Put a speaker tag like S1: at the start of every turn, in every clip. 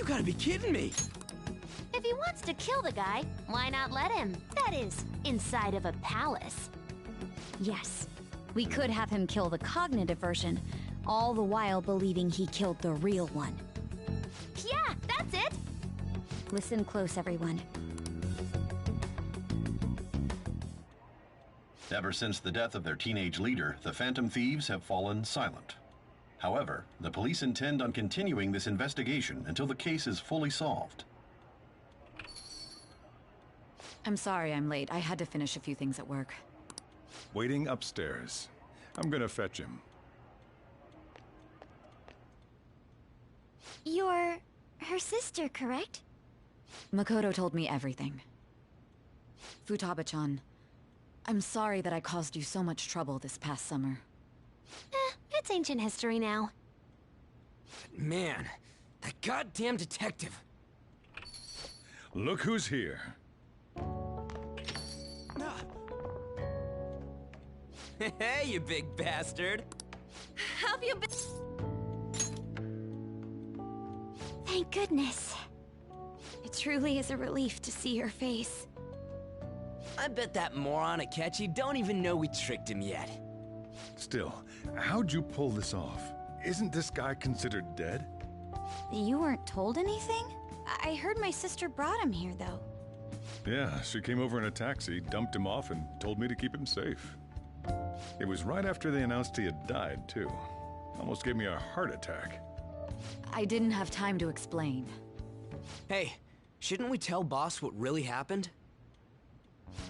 S1: gotta be kidding me!
S2: If he wants to kill the guy, why not let him? That is, inside of a palace.
S3: Yes, we could have him kill the cognitive version, all the while believing he killed the real one.
S2: Yeah, that's it!
S3: Listen close, everyone.
S4: Ever since the death of their teenage leader, the Phantom Thieves have fallen silent. However, the police intend on continuing this investigation until the case is fully solved.
S5: I'm sorry I'm late. I had to finish a few things at work.
S6: Waiting upstairs. I'm gonna fetch him.
S3: You're her sister, correct?
S5: Makoto told me everything. Futaba-chan, I'm sorry that I caused you so much trouble this past summer.
S2: It's ancient history now.
S1: Man, that goddamn detective.
S6: Look who's here.
S1: Hey, you big bastard.
S2: Have you been?
S3: Thank goodness. It truly is a relief to see your face.
S1: I bet that moron Akechi don't even know we tricked him yet.
S6: Still, how'd you pull this off? Isn't this guy considered dead?
S3: You weren't told anything? I heard my sister brought him here, though.
S6: Yeah, she came over in a taxi, dumped him off, and told me to keep him safe. It was right after they announced he had died, too. Almost gave me a heart attack.
S5: I didn't have time to explain.
S1: Hey, shouldn't we tell boss what really happened?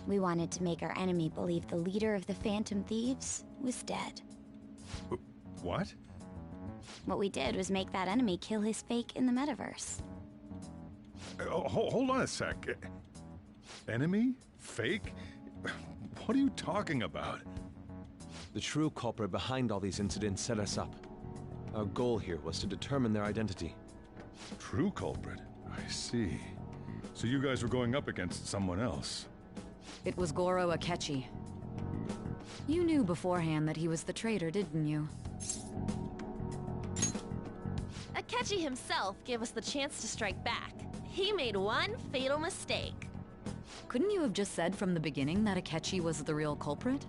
S3: We wanted to make our enemy believe the leader of the Phantom Thieves was dead.
S6: What?
S3: What we did was make that enemy kill his fake in the metaverse.
S6: Hold on a sec. Enemy? Fake? What are you talking about?
S7: The true culprit behind all these incidents set us up. Our goal here was to determine their identity.
S6: True culprit? I see. So you guys were going up against someone else.
S5: It was Goro Akechi. You knew beforehand that he was the traitor, didn't you?
S2: Akechi himself gave us the chance to strike back. He made one fatal mistake.
S5: Couldn't you have just said from the beginning that Akechi was the real culprit?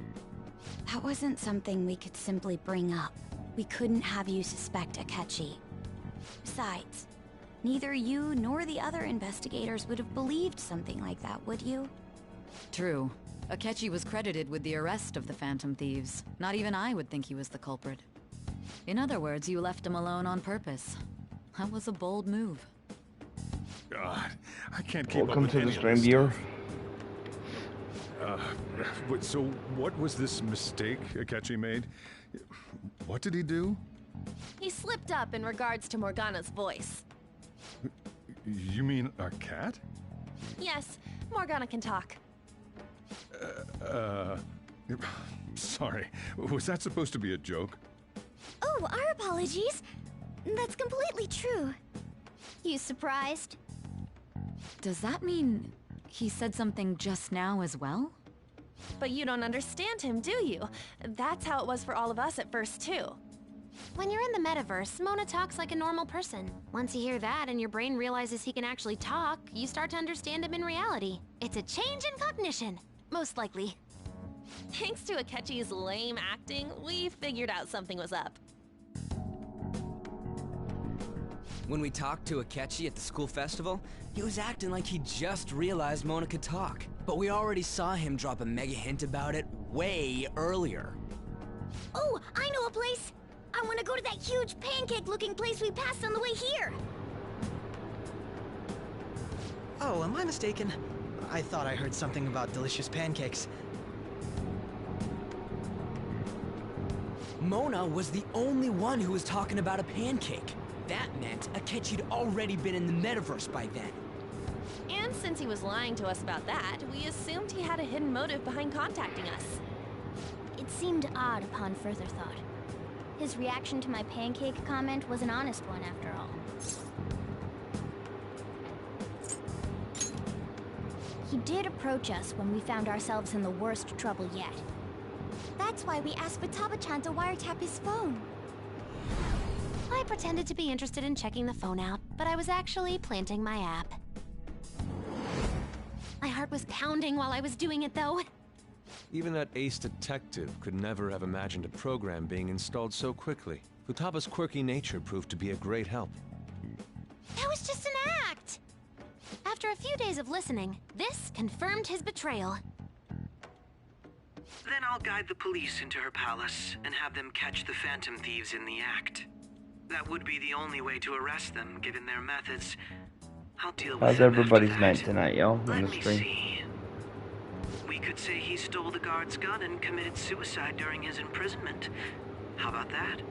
S3: That wasn't something we could simply bring up. We couldn't have you suspect Akechi. Besides, neither you nor the other investigators would have believed something like that, would you?
S5: True. Akechi was credited with the arrest of the Phantom Thieves. Not even I would think he was the culprit. In other words, you left him alone on purpose. That was a bold move.
S6: God, I can't keep
S8: Welcome
S6: up with
S8: to
S6: any
S8: the
S6: of
S8: stream,
S6: this
S8: viewer.
S6: So what was this mistake Akechi made? What did he do?
S2: He slipped up in regards to Morgana's voice.
S6: You mean our cat?
S2: Yes, Morgana can talk.
S6: Sorry. Was that supposed to be a joke?
S3: Oh, our apologies. That's completely true. You surprised?
S5: Does that mean he said something just now as well?
S2: But you don't understand him, do you? That's how it was for all of us at first, too. When you're in the metaverse, Mona talks like a normal person. Once you hear that and your brain realizes he can actually talk, you start to understand him in reality. It's a change in cognition, most likely. Thanks to Akechi's lame acting, we figured out something was up.
S1: When we talked to Akechi at the school festival, he was acting like he just realized Mona could talk. But we already saw him drop a mega hint about it way earlier.
S3: Oh, I know a place! I want to go to that huge pancake-looking place we passed on the way here!
S9: Oh, am I mistaken? I thought I heard something about delicious pancakes.
S1: Mona was the only one who was talking about a pancake. That meant Akechi'd already been in the metaverse by then.
S2: And since he was lying to us about that, we assumed he had a hidden motive behind contacting us.
S3: It seemed odd upon further thought. His reaction to my pancake comment was an honest one, after all. He did approach us when we found ourselves in the worst trouble yet. That's why we asked Futaba-chan to wiretap his phone. I
S2: pretended to be interested in checking the phone out, but I was actually planting my app. My heart was pounding while I was doing it, though.
S7: Even that ace detective could never have imagined a program being installed so quickly. Futaba's quirky nature proved to be a great help.
S2: That was just an act! After a few days of listening, this confirmed his betrayal.
S8: Then I'll guide the police into her palace and have them catch the Phantom Thieves in the act. That would be the only way to arrest them, given their methods. I'll deal with
S10: How's
S8: them after
S10: everybody's
S8: that.
S10: night tonight, yo? On
S8: Let
S10: the
S8: me
S10: stream.
S8: see. We could say he stole the guard's gun and committed suicide during his imprisonment. How about that?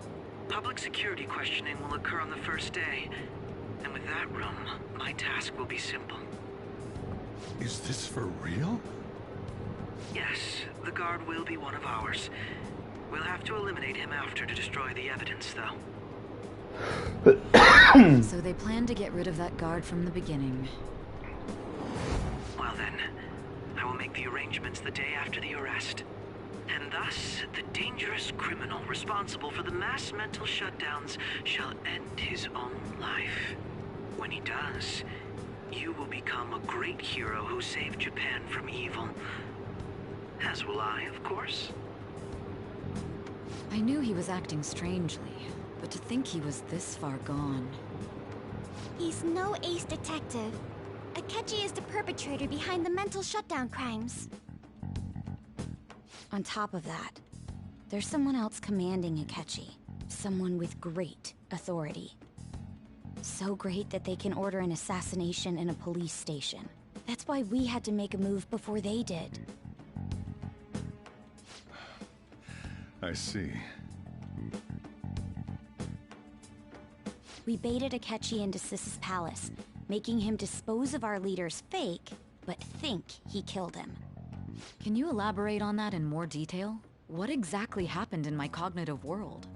S8: Public security questioning will occur on the first day. And with that room, my task will be simple.
S6: Is this for real?
S8: Yes, the guard will be one of ours. We'll have to eliminate him after to destroy the evidence, though.
S5: So they planned to get rid of that guard from the beginning.
S8: Well then, I will make the arrangements the day after the arrest. And thus, the dangerous criminal responsible for the mass mental shutdowns shall end his own life. When he does, you will become a great hero who saved Japan from evil. As will I, of course.
S5: I knew he was acting strangely, but to think he was this far gone.
S3: He's no ace detective. Akechi is the perpetrator behind the mental shutdown crimes. On top of that, there's someone else commanding Akechi. Someone with great authority. So great that they can order an assassination in a police station. That's why we had to make a move before they did.
S6: I see.
S3: We baited Akechi into Sis's palace, making him dispose of our leader's fake, but think he killed him.
S5: Can you elaborate on that in more detail? What exactly happened in my cognitive world?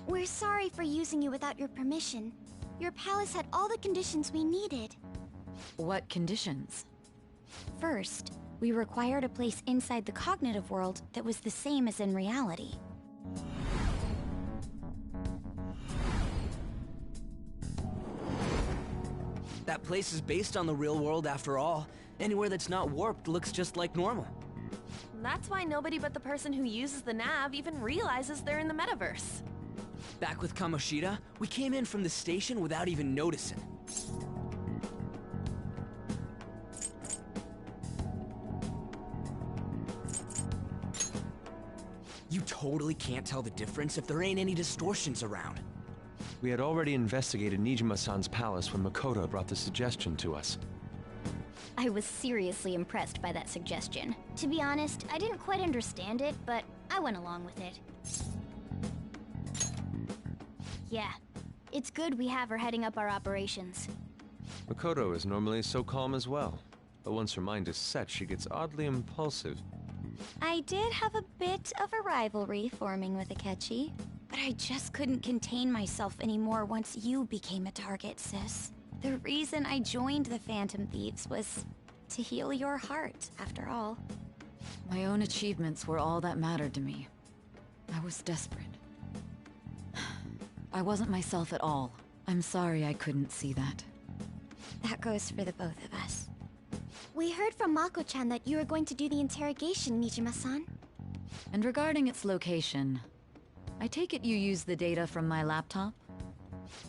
S3: We're sorry for using you without your permission. Your palace had all the conditions we needed.
S5: What conditions?
S3: First, we required a place inside the cognitive world that was the same as in reality.
S1: That place is based on the real world after all. Anywhere that's not warped looks just like normal.
S2: That's why nobody but the person who uses the nav even realizes they're in the metaverse.
S1: Back with Kamoshida, we came in from the station without even noticing. You totally can't tell the difference if there ain't any distortions around.
S7: We had already investigated Nijima-san's palace when Makoto brought the suggestion to us.
S3: I was seriously impressed by that suggestion. To be honest, I didn't quite understand it, but I went along with it. Yeah, it's good we have her heading up our operations.
S7: Makoto is normally so calm as well, but once her mind is set, she gets oddly impulsive.
S3: I did have a bit of a rivalry forming with Akechi, but I just couldn't contain myself anymore once you became a target, sis. The reason I joined the Phantom Thieves was to heal your heart, after all.
S5: My own achievements were all that mattered to me. I was desperate. I wasn't myself at all. I'm sorry I couldn't see that.
S3: That goes for the both of us. We heard from Mako-chan that you were going to do the interrogation, Nijima-san.
S5: And regarding its location, I take it you used the data from my laptop?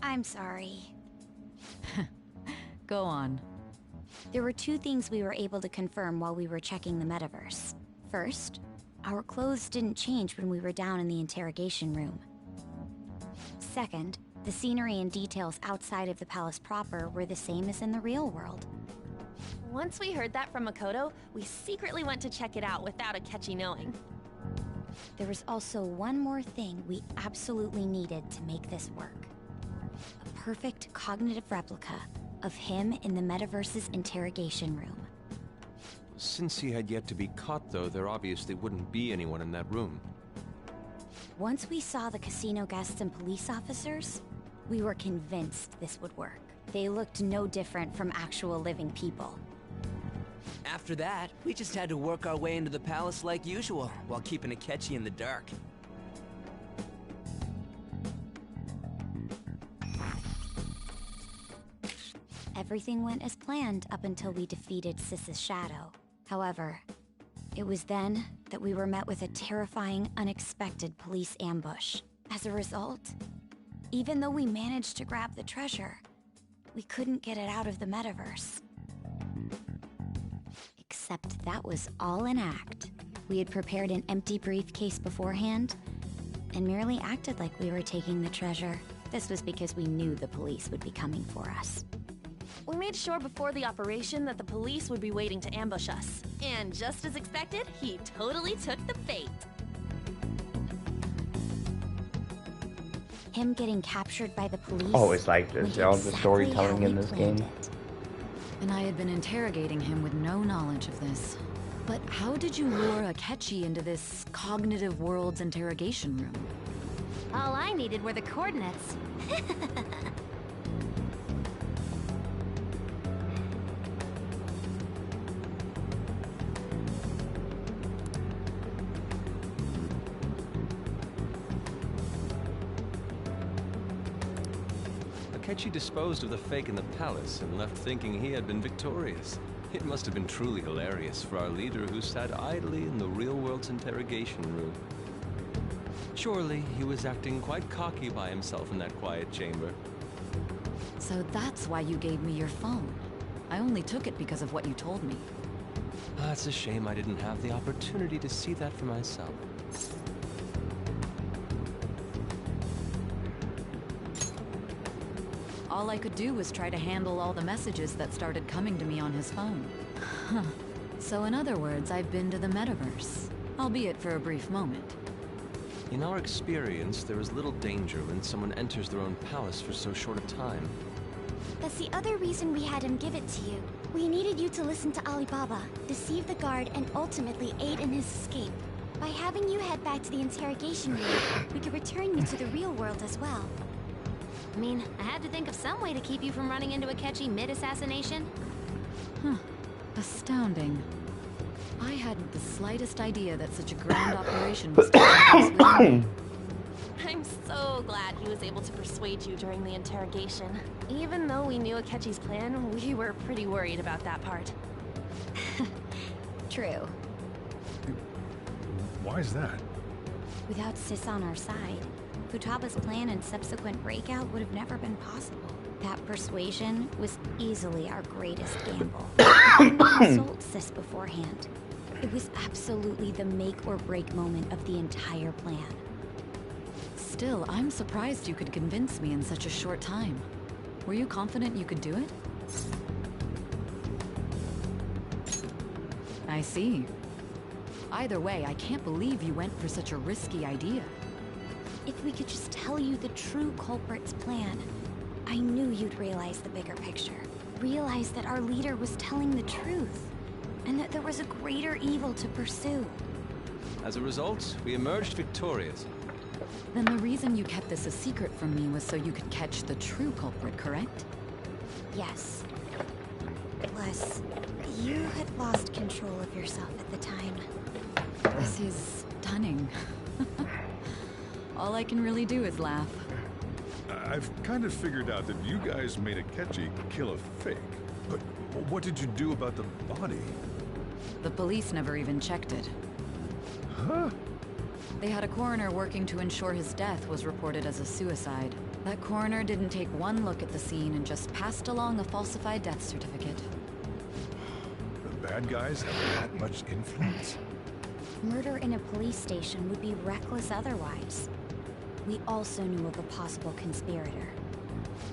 S3: I'm sorry.
S5: Go on.
S3: There were two things we were able to confirm while we were checking the metaverse. First, our clothes didn't change when we were down in the interrogation room. Second, the scenery and details outside of the palace proper were the same as in the real world.
S2: Once we heard that from Makoto, we secretly went to check it out without Akechi knowing.
S3: There was also one more thing we absolutely needed to make this work. A perfect cognitive replica of him in the metaverse's interrogation room.
S7: Since he had yet to be caught, though, there obviously wouldn't be anyone in that room.
S3: Once we saw the casino guests and police officers, we were convinced this would work. They looked no different from actual living people.
S1: After that, we just had to work our way into the palace like usual, while keeping Akechi in the dark.
S3: everything went as planned up until we defeated Sis's shadow. However, it was then that we were met with a terrifying, unexpected police ambush. As a result, even though we managed to grab the treasure, we couldn't get it out of the metaverse. Except that was all an act. We had prepared an empty briefcase beforehand and merely acted like we were taking the treasure. This was because we knew the police would be coming for us.
S2: We made sure before the operation that the police would be waiting to ambush us. And just as expected, he totally took the bait.
S3: Him getting captured by the police.
S10: Always like this, y'all. The storytelling in this game.
S5: And I had been interrogating him with no knowledge of this. But how did you lure Akechi into this cognitive world's interrogation room?
S2: All I needed were the coordinates.
S7: Akechi disposed of the fake in the palace and left thinking he had been victorious. It must have been truly hilarious for our leader who sat idly in the real world's interrogation room. Surely he was acting quite cocky by himself in that quiet chamber.
S5: So that's why you gave me your phone. I only took it because of what you told me.
S7: It's a shame I didn't have the opportunity to see that for myself.
S5: All I could do was try to handle all the messages that started coming to me on his phone. Huh. So in other words, I've been to the metaverse, albeit for a brief moment.
S7: In our experience, there is little danger when someone enters their own palace for so short a time.
S11: That's the other reason we had him give it to you. We needed you to listen to Alibaba, deceive the guard, and ultimately aid in his escape. By having you head back to the interrogation room, we could return you to the real world as well.
S2: I mean, I had to think of some way to keep you from running into Akechi mid-assassination.
S5: Huh. Astounding. I hadn't the slightest idea that such a grand operation was taking place.
S2: I'm so glad he was able to persuade you during the interrogation. Even though we knew Akechi's plan, we were pretty worried about that part.
S3: True.
S6: Why is that?
S3: Without Sis on our side, Futaba's plan and subsequent breakout would have never been possible. That persuasion was easily our greatest gamble. We didn't consult Sis beforehand. It was absolutely the make or break moment of the entire plan.
S5: Still, I'm surprised you could convince me in such a short time. Were you confident you could do it? I see. Either way, I can't believe you went for such a risky idea.
S3: If we could just tell you the true culprit's plan, I knew you'd realize the bigger picture. Realize that our leader was telling the truth, and that there was a greater evil to pursue.
S7: As a result, we emerged victorious.
S5: Then the reason you kept this a secret from me was so you could catch the true culprit, correct?
S3: Yes. Plus, you had lost control of yourself at the time.
S5: This is stunning. All I can really do is laugh.
S6: I've kind of figured out that you guys made Akechi kill a fake. But what did you do about the body?
S5: The police never even checked it.
S6: Huh?
S5: They had a coroner working to ensure his death was reported as a suicide. That coroner didn't take one look at the scene and just passed along a falsified death certificate.
S6: The bad guys have that much influence?
S3: Murder in a police station would be reckless otherwise. We also knew of a possible conspirator.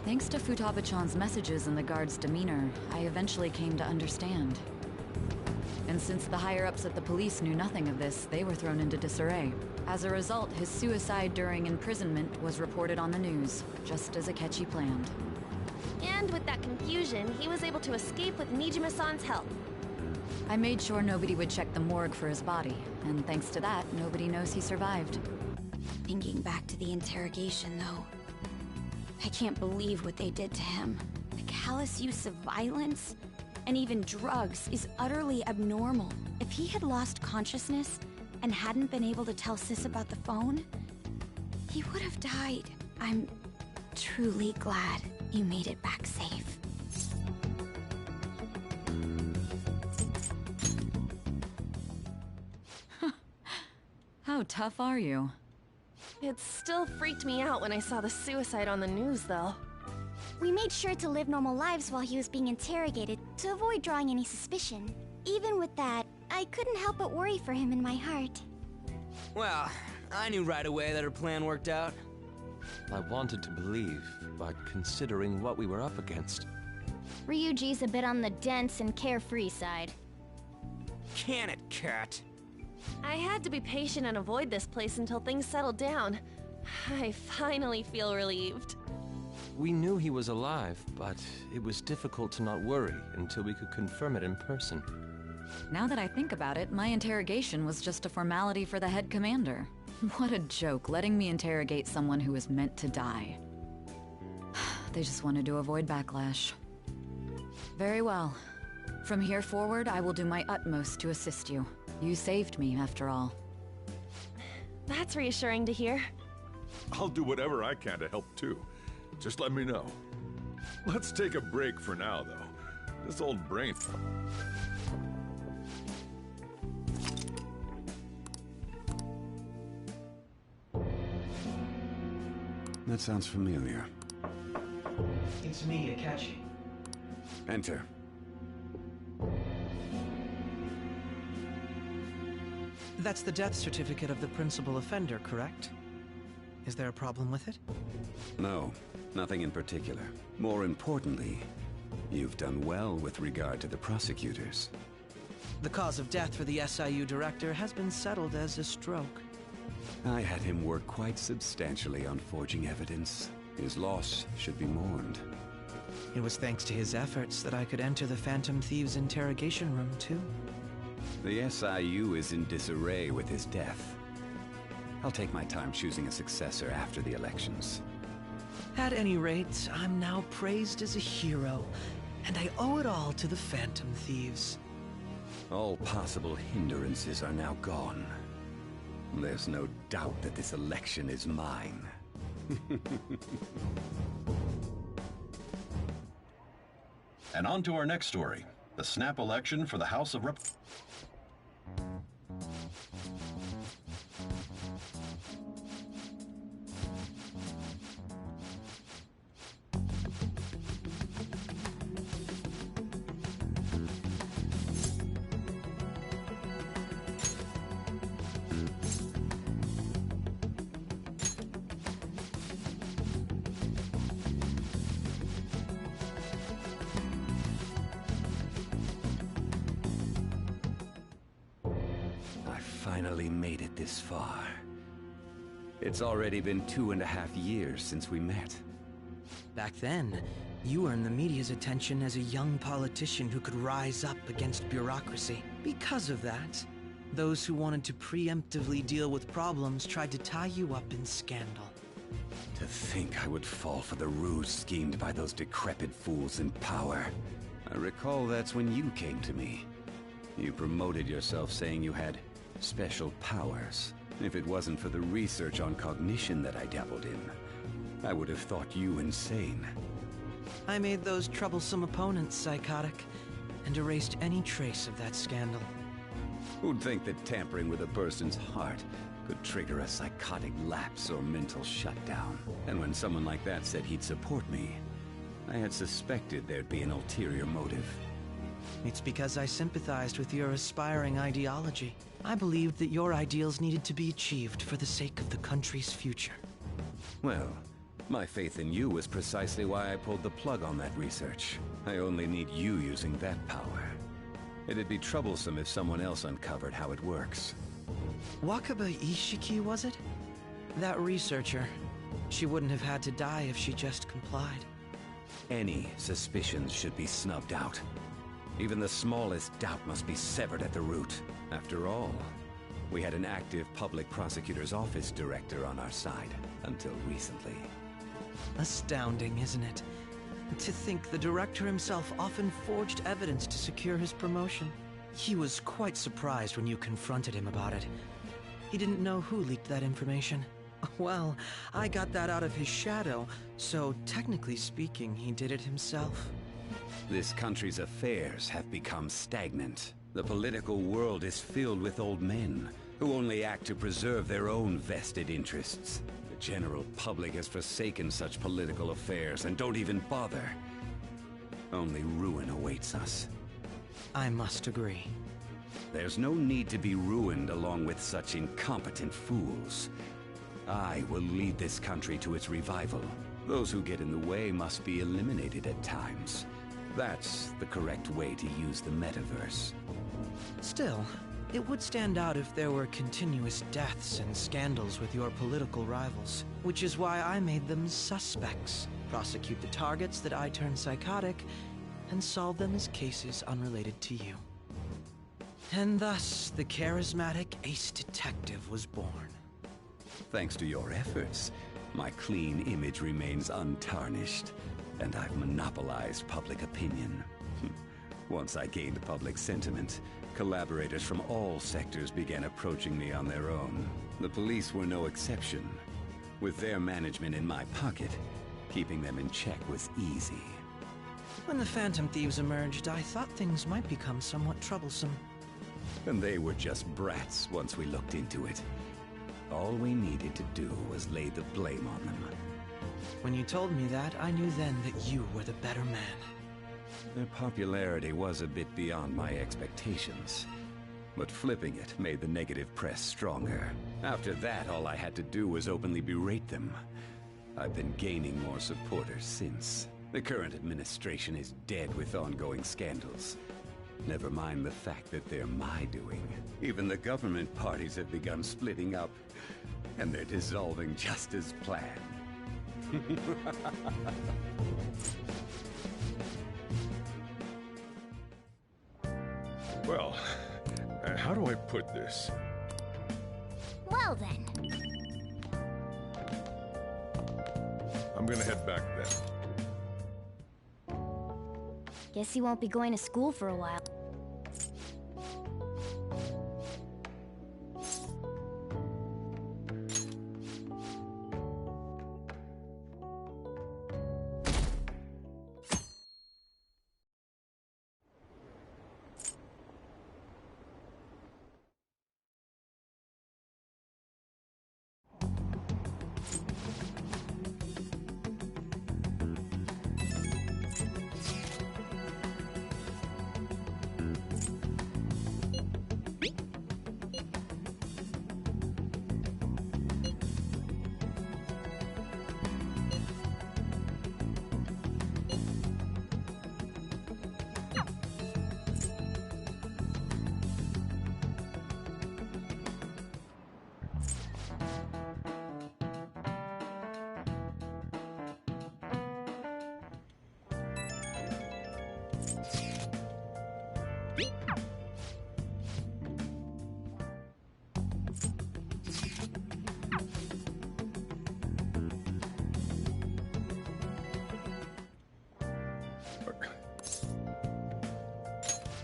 S5: Thanks to Futaba-chan's messages and the guard's demeanor, I eventually came to understand. And since the higher-ups at the police knew nothing of this, they were thrown into disarray. As a result, his suicide during imprisonment was reported on the news, just as Akechi planned.
S2: And with that confusion, he was able to escape with Nijima-san's help.
S5: I made sure nobody would check the morgue for his body, and thanks to that, nobody knows he survived.
S3: Thinking back to the interrogation, though, I can't believe what they did to him. The callous use of violence, and even drugs, is utterly abnormal. If he had lost consciousness and hadn't been able to tell Sis about the phone, he would have died. I'm truly glad you made it back safe.
S5: How tough are you?
S2: It still freaked me out when I saw the suicide on the news, though.
S11: We made sure to live normal lives while he was being interrogated to avoid drawing any suspicion. Even with that, I couldn't help but worry for him in my heart.
S1: Well, I knew right away that her plan worked out.
S7: I wanted to believe, but considering what we were up against...
S11: Ryuji's a bit on the dense and carefree side.
S1: Can it, Cat?
S2: I had to be patient and avoid this place until things settled down. I finally feel relieved.
S7: We knew he was alive, but it was difficult to not worry until we could confirm it in person.
S5: Now that I think about it, my interrogation was just a formality for the head commander. What a joke, letting me interrogate someone who was meant to die. They just wanted to avoid backlash. Very well. From here forward, I will do my utmost to assist you. You saved me, after all.
S2: That's reassuring to hear.
S6: I'll do whatever I can to help too. Just let me know. Let's take a break for now, though. This old brain...
S12: That sounds familiar.
S9: It's me, Akechi.
S12: Enter.
S9: That's the death certificate of the principal offender, correct? Is there a problem with it?
S12: No, nothing in particular. More importantly, you've done well with regard to the prosecutors.
S9: The cause of death for the SIU director has been settled as a stroke.
S12: I had him work quite substantially on forging evidence. His loss should be mourned.
S9: It was thanks to his efforts that I could enter the Phantom Thieves' interrogation room, too.
S12: The SIU is in disarray with his death. I'll take my time choosing a successor after the elections.
S9: At any rate, I'm now praised as a hero, and I owe it all to the Phantom Thieves.
S12: All possible hindrances are now gone. There's no doubt that this election is mine.
S4: And on to our next story, the snap election for the House of Rep...
S12: Finally made it this far. It's already been 2.5 years since we met.
S9: Back then, you earned the media's attention as a young politician who could rise up against bureaucracy. Because of that, those who wanted to preemptively deal with problems tried to tie you up in scandal.
S12: To think I would fall for the ruse schemed by those decrepit fools in power. I recall that's when you came to me. You promoted yourself saying you had special powers. If it wasn't for the research on cognition that I dabbled in, I would have thought you insane.
S9: I made those troublesome opponents psychotic, and erased any trace of that scandal.
S12: Who'd think that tampering with a person's heart could trigger a psychotic lapse or mental shutdown? And when someone like that said he'd support me, I had suspected there'd be an ulterior motive.
S9: It's because I sympathized with your aspiring ideology. I believed that your ideals needed to be achieved for the sake of the country's future.
S12: Well, my faith in you was precisely why I pulled the plug on that research. I only need you using that power. It'd be troublesome if someone else uncovered how it works.
S9: Wakaba Ishiki, was it? That researcher. She wouldn't have had to die if she just complied.
S12: Any suspicions should be snubbed out. Even the smallest doubt must be severed at the root. After all, we had an active public prosecutor's office director on our side, until recently.
S9: Astounding, isn't it? To think the director himself often forged evidence to secure his promotion. He was quite surprised when you confronted him about it. He didn't know who leaked that information. Well, I got that out of his shadow, so technically speaking, he did it himself.
S12: This country's affairs have become stagnant. The political world is filled with old men who only act to preserve their own vested interests. The general public has forsaken such political affairs and don't even bother. Only ruin awaits us.
S9: I must agree.
S12: There's no need to be ruined along with such incompetent fools. I will lead this country to its revival. Those who get in the way must be eliminated at times. That's the correct way to use the metaverse.
S9: Still, it would stand out if there were continuous deaths and scandals with your political rivals, which is why I made them suspects. Prosecute the targets that I turn psychotic, and solve them as cases unrelated to you. And thus, the charismatic ace detective was born.
S12: Thanks to your efforts, my clean image remains untarnished, and I've monopolized public opinion. Once I gained public sentiment, collaborators from all sectors began approaching me on their own. The police were no exception. With their management in my pocket, keeping them in check was easy.
S9: When the Phantom Thieves emerged, I thought things might become somewhat troublesome.
S12: And they were just brats once we looked into it. All we needed to do was lay the blame on them.
S9: When you told me that, I knew then that you were the better man.
S12: Their popularity was a bit beyond my expectations. But flipping it made the negative press stronger. After that, all I had to do was openly berate them. I've been gaining more supporters since. The current administration is dead with ongoing scandals. Never mind the fact that they're my doing. Even the government parties have begun splitting up, and they're dissolving just as planned.
S6: Well, how do I put this?
S11: Well then.
S6: I'm gonna head back then.
S3: Guess you won't be going to school for a while.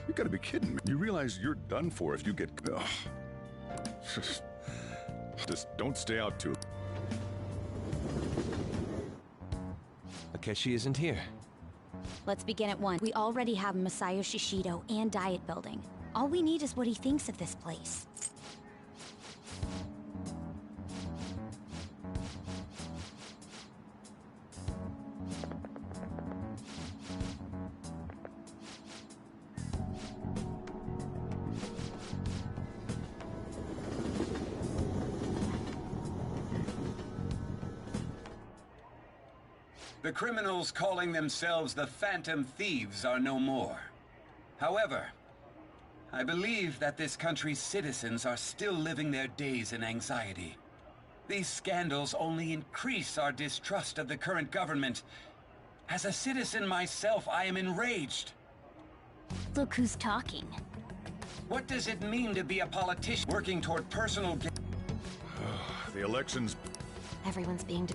S6: You gotta be kidding me. You realize you're done for if you get... Ugh. Just don't stay out too...
S7: Akechi isn't here.
S3: Let's begin at 1. We already have Masayo Shishido and Diet Building. All we need is what he thinks of this place.
S12: The criminals calling themselves the Phantom Thieves are no more. However, I believe that this country's citizens are still living their days in anxiety. These scandals only increase our distrust of the current government. As a citizen myself, I am enraged.
S11: Look who's talking.
S12: What does it mean to be a politician working toward personal gain?
S6: The elections...
S2: Everyone's being...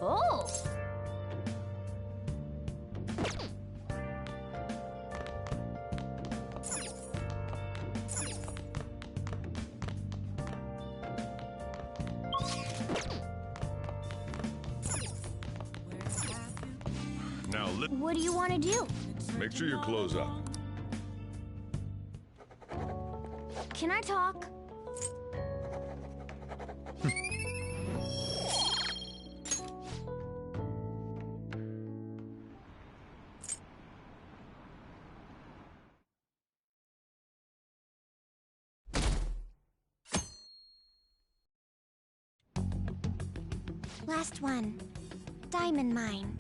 S11: Oh!
S6: Now,
S11: What do you want to do?
S6: make sure your clothes up.
S11: Can I talk? Last one. Diamond mine.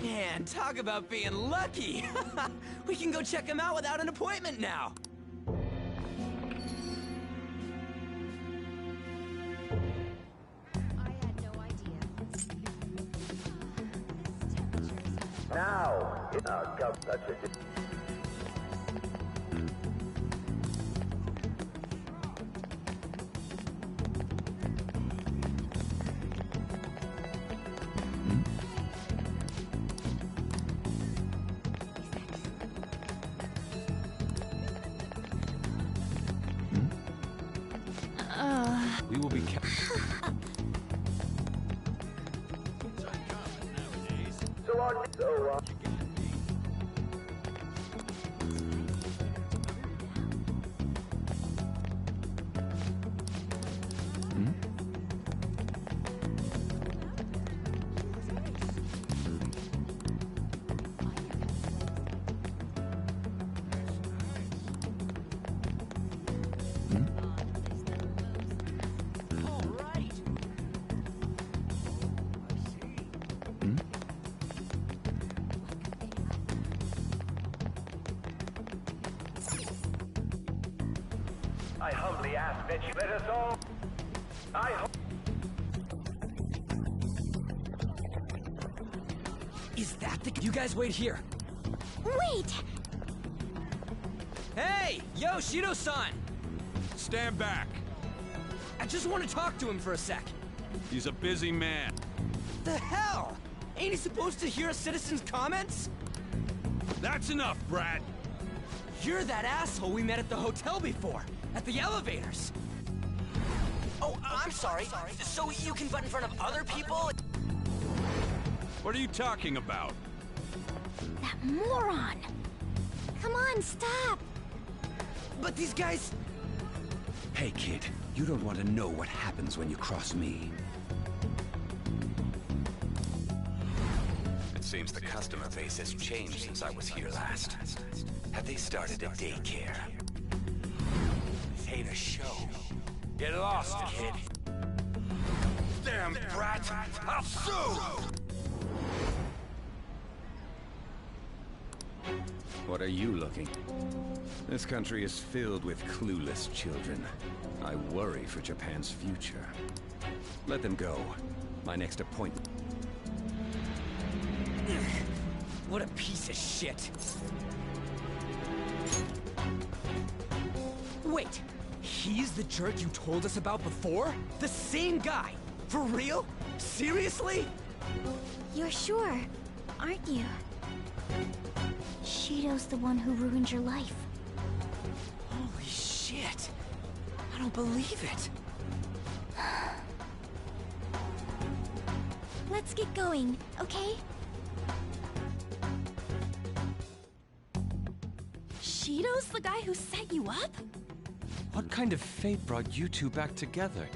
S1: Man, talk about being lucky! We can go check him out without an appointment now!
S13: Now,
S7: We will be
S13: I humbly ask that you let us all...
S1: Is that the... You guys wait here.
S11: Wait!
S1: Hey! Yo, Shido-san!
S14: Stand back.
S1: I just want to talk to him for a sec.
S14: He's a busy man.
S1: The hell? Ain't he supposed to hear a citizen's comments?
S14: That's enough, Brad.
S1: You're that asshole we met at the hotel before. At the elevators. Oh, I'm sorry. So you can butt in front of other people?
S14: What are you talking about?
S11: That moron! Come on, stop!
S1: But these guys...
S12: Hey, kid, you don't want to know what happens when you cross me. It seems the customer base has changed since I was here last. Have they started a daycare? Hate a show. Get lost, kid. Damn brat! I'll sue! What are you looking? This country is filled with clueless children. I worry for Japan's future. Let them go. My next appointment.
S1: What a piece of shit. Wait, he's the jerk you told us about before? The same guy? For real? Seriously?
S11: You're sure, aren't you? Shido's the one who ruined your life.
S1: Holy shit. I don't believe it.
S11: Let's get going, okay?
S2: Shido's the guy who set you up?
S7: What kind of fate brought you two back together?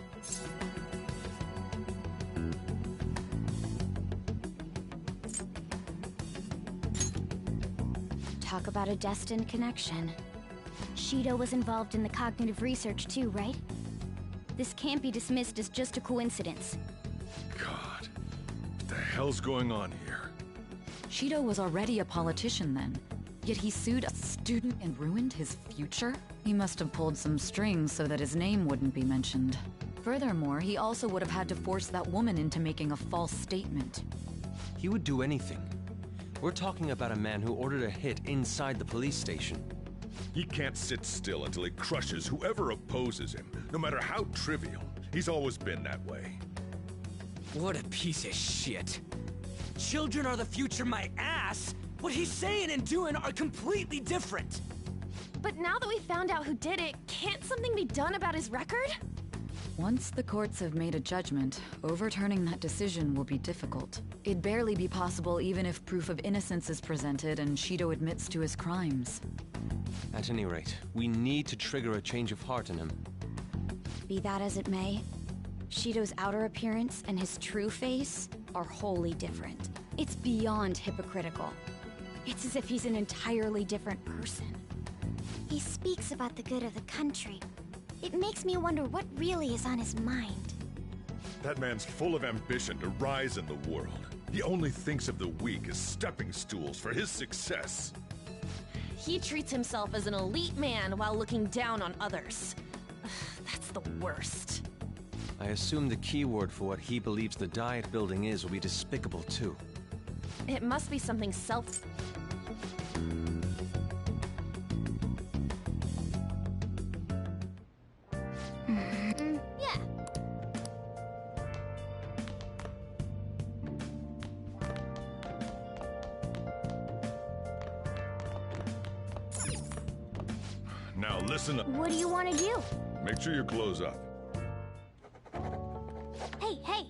S11: Talk about a destined connection. Shido was involved in the cognitive research too, right? This can't be dismissed as just a coincidence.
S6: God, what the hell's going on here?
S5: Shido was already a politician then, yet he sued a student and ruined his future? He must have pulled some strings so that his name wouldn't be mentioned. Furthermore, he also would have had to force that woman into making a false statement.
S7: He would do anything. We're talking about a man who ordered a hit inside the police station.
S6: He can't sit still until he crushes whoever opposes him, no matter how trivial. He's always been that way.
S1: What a piece of shit. children are the future, my ass, what he's saying and doing are completely different.
S2: But now that we found out who did it, can't something be done about his record?
S5: Once the courts have made a judgment, overturning that decision will be difficult. It'd barely be possible even if proof of innocence is presented and Shido admits to his crimes.
S7: At any rate, we need to trigger a change of heart in him.
S3: Be that as it may, Shido's outer appearance and his true face are wholly different. It's beyond hypocritical. It's as if he's an entirely different person.
S11: He speaks about the good of the country. It makes me wonder what really is on his mind.
S6: That man's full of ambition to rise in the world. He only thinks of the weak as stepping stools for his success.
S2: He treats himself as an elite man while looking down on others. That's the worst.
S7: I assume the keyword for what he believes the Diet building is will be despicable too.
S2: It must be something self...
S11: Yeah.
S6: Now listen up.
S11: What do you want to do?
S6: Make sure you close up.
S11: Hey, hey!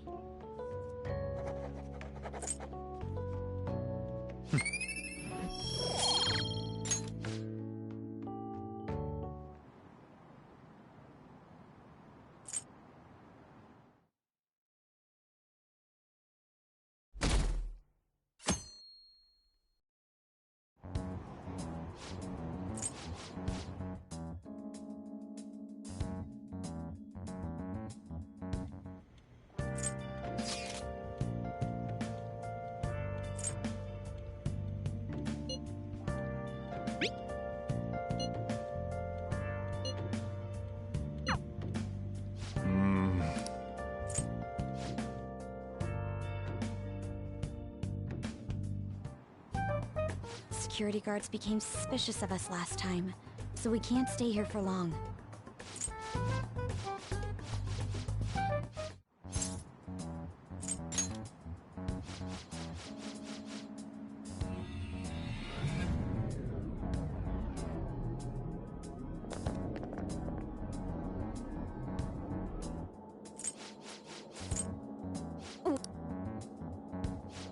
S3: Security guards became suspicious of us last time, so we can't stay here for long.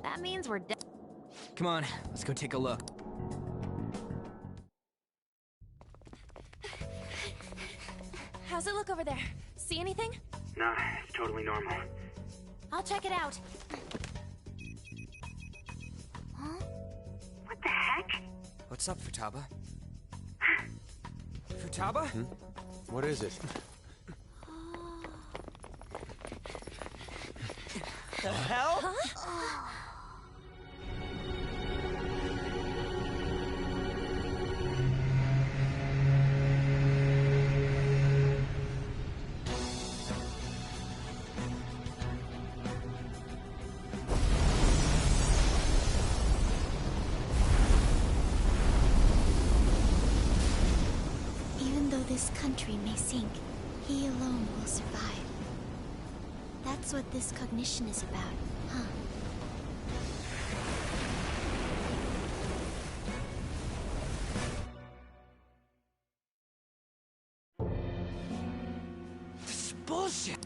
S2: That means we're dead.
S1: Come on, let's go take a look.
S2: How's it look over there? See anything?
S8: No, it's totally normal.
S2: I'll check it out.
S11: Huh?
S8: What the heck?
S1: What's up, Futaba? Futaba?
S7: What is it?
S1: The hell?
S2: Huh?
S11: Even though this country may sink, he alone will survive. That's what this cognition is about, huh?
S1: This is bullshit!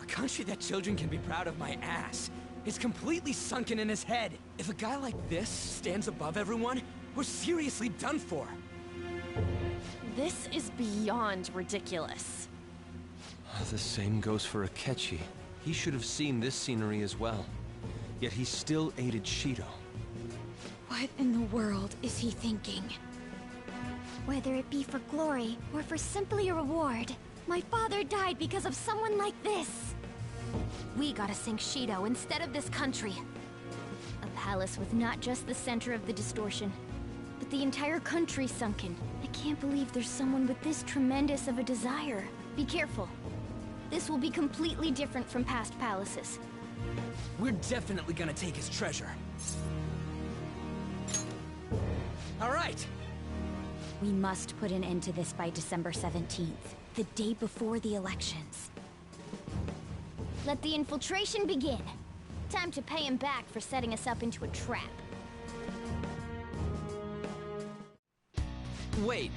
S1: A country that children can be proud of my ass is completely sunken in his head. If a guy like this stands above everyone, we're seriously done for.
S2: This is beyond ridiculous.
S7: The same goes for Akechi. He should have seen this scenery as well. Yet he still aided Shido.
S3: What in the world is he thinking?
S11: Whether it be for glory or for simply a reward, my father died because of someone like this.
S2: We gotta sink Shido instead of this country.
S11: A palace with not just the center of the distortion, but the entire country sunken. I can't believe there's someone with this tremendous of a desire. Be careful. This will be completely different from past palaces.
S1: We're definitely gonna take his treasure. All right!
S3: We must put an end to this by December 17th, the day before the elections.
S11: Let the infiltration begin. Time to pay him back for setting us up into a trap.
S1: Wait.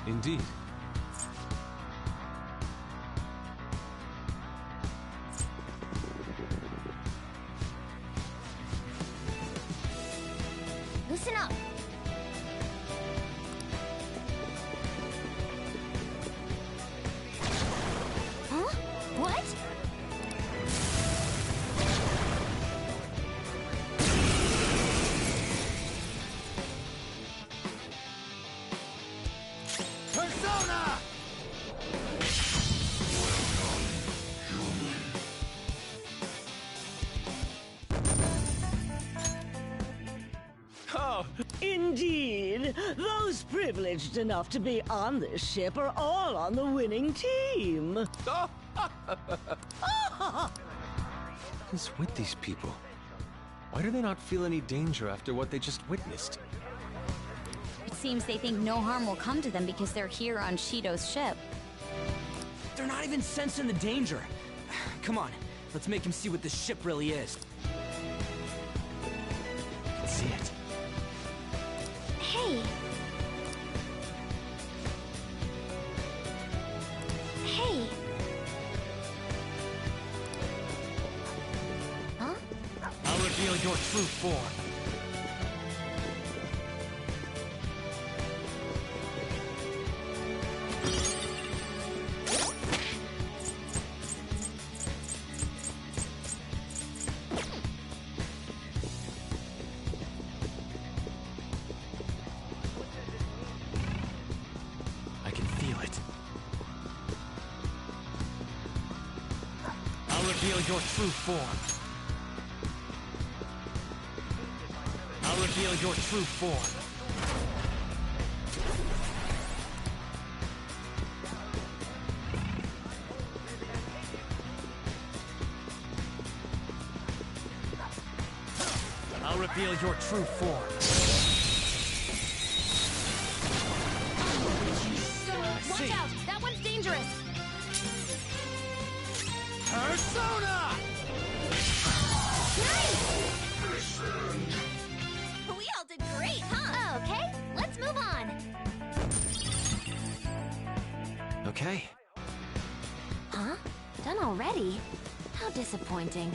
S7: Indeed.
S11: Listen up. Huh? What?
S13: Persona!
S15: Oh, indeed. Those privileged enough to be on this ship are all on the winning team.
S7: What is with these people? Why do they not feel any danger after what they just witnessed?
S3: It seems they think no harm will come to them because they're here on Shido's ship.
S1: They're not even sensing the danger. Come on, let's make him see what this ship really is. I can see it.
S11: Hey. Hey. Huh?
S9: I'll reveal your true form. I can feel it. I'll reveal your true form. I'll reveal your true form. I'll reveal your true form.
S2: Watch out! That one's dangerous!
S9: Persona!
S11: We all did great, huh? Okay, let's move on.
S1: Okay.
S2: Huh? Done already? How disappointing.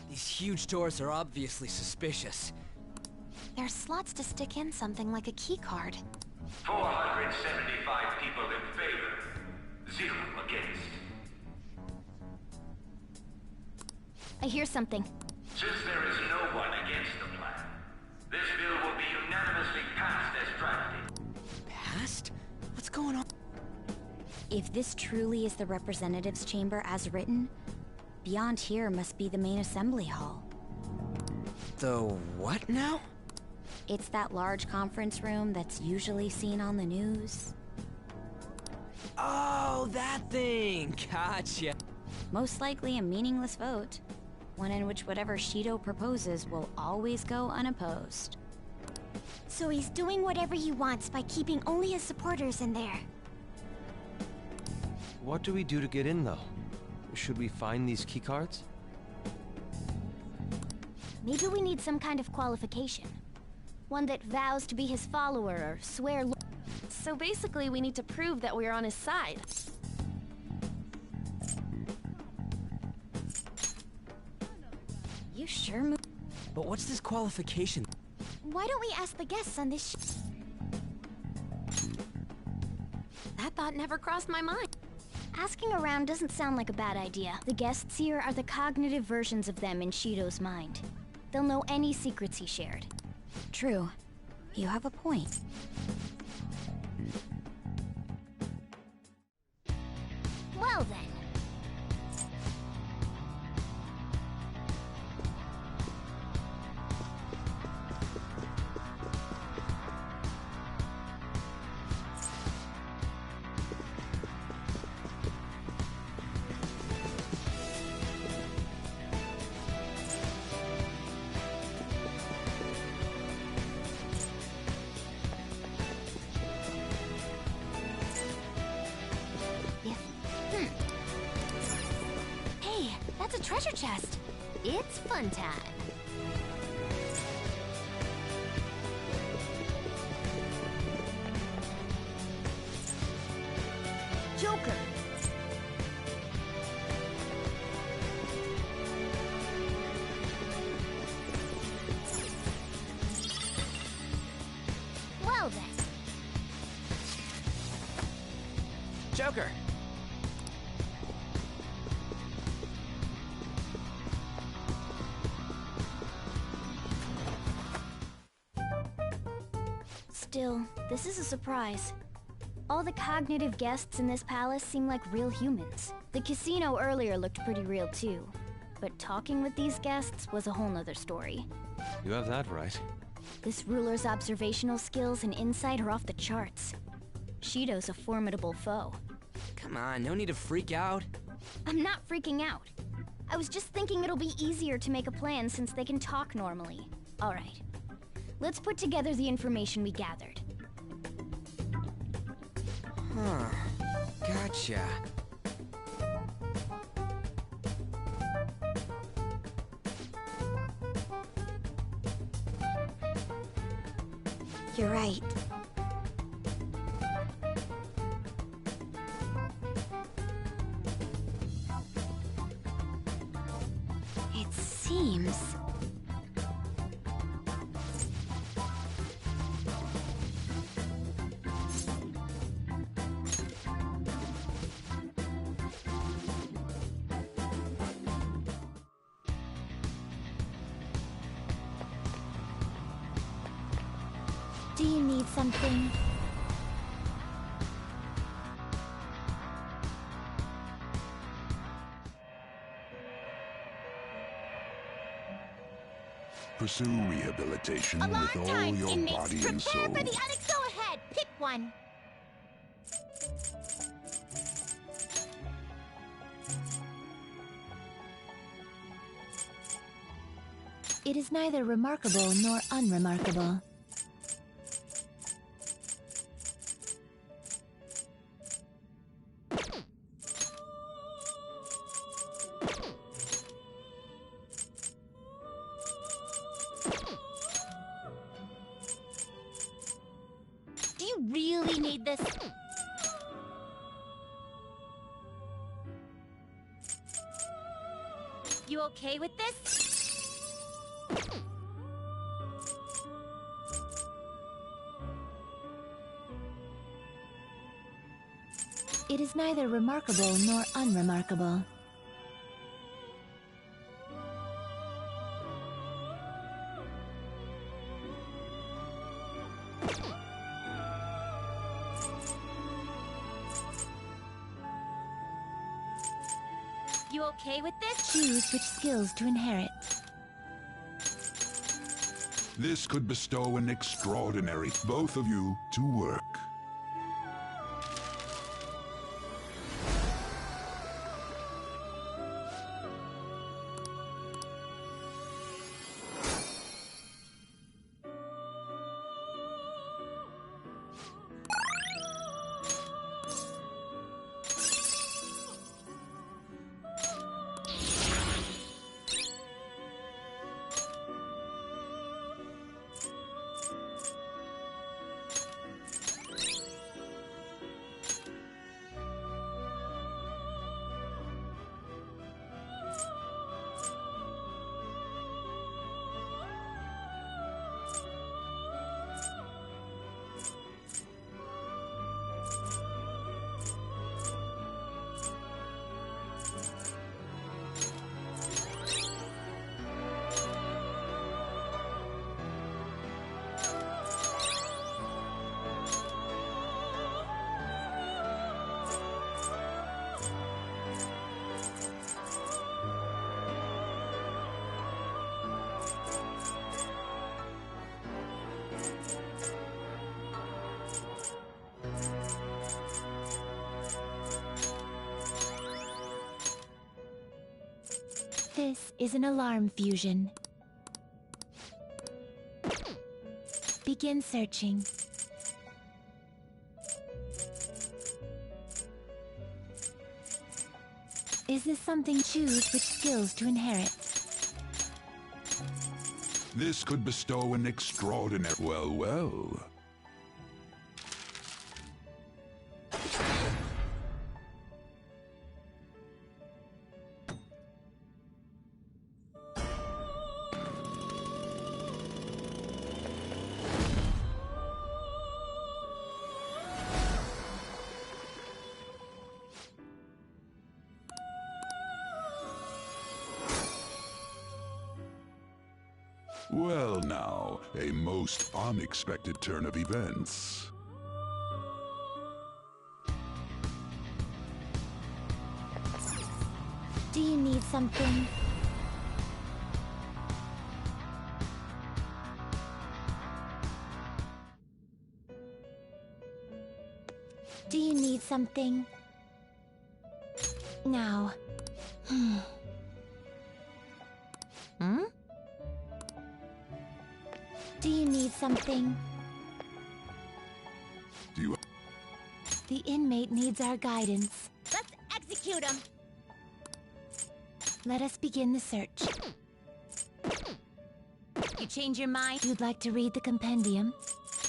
S1: These huge doors are obviously suspicious.
S2: There's slots to stick in something like a key card.
S13: 475 people in favor. 0 against.
S11: I hear something.
S13: Since there is no one against the plan, this bill will be unanimously passed as drafted.
S1: Passed? What's going on?
S3: If this truly is the representatives' chamber as written, beyond here must be the main assembly hall.
S1: The what now?
S3: It's that large conference room that's usually seen on the news.
S1: Oh, that thing! Gotcha.
S3: Most likely a meaningless vote. One in which whatever Shido proposes will always go unopposed.
S11: So he's doing whatever he wants by keeping only his supporters in there.
S7: What do we do to get in, though? Should we find these keycards?
S11: Maybe we need some kind of qualification. One that vows to be his follower or swear
S2: So basically, we need to prove that we're on his side.
S3: You sure
S1: But what's this qualification?
S11: Why don't we ask the guests on this
S2: That thought never crossed my mind.
S11: Asking around doesn't sound like a bad idea. The guests here are the cognitive versions of them in Shido's mind. They'll know any secrets he shared.
S3: True. You have a point.
S11: Well then.
S2: a treasure chest. It's fun time.
S11: Joker.
S2: Well then.
S1: Joker!
S11: Still, this is a surprise. All the cognitive guests in this palace seem like real humans. The casino earlier looked pretty real too. But talking with these guests was a whole nother story.
S7: You have that right.
S11: This ruler's observational skills and insight are off the charts. Shido's a formidable foe.
S1: Come on, no need to freak out.
S11: I'm not freaking out. I was just thinking it'll be easier to make a plan since they can talk normally. Alright. Let's put together the information we gathered.
S1: Huh. Gotcha.
S3: You're right. It seems...
S11: Do you need something?
S16: Pursue rehabilitation
S11: Alarm
S16: with all
S11: time,
S16: your
S11: inmates.
S16: body
S11: Prepare
S16: and soul.
S11: for the Onyx Go-Ahead. Pick one.
S17: It is neither remarkable nor unremarkable.
S11: Do you really need this? You okay with this?
S17: It is neither remarkable nor unremarkable.
S11: You okay with this?
S17: Choose which skills to inherit.
S16: This could bestow an extraordinary both of you to work.
S17: This is an alarm fusion. Begin searching. Is this something? Choose which skills to inherit.
S16: This could bestow an extraordinary... Well, well. Well now, a most unexpected turn of events.
S17: Do you need something? Do you need something? Now. Hmm? Do you need something?
S16: Do you...
S17: The inmate needs our guidance.
S11: Let's execute him!
S17: Let us begin the search.
S11: You change your mind?
S17: You'd like to read the compendium?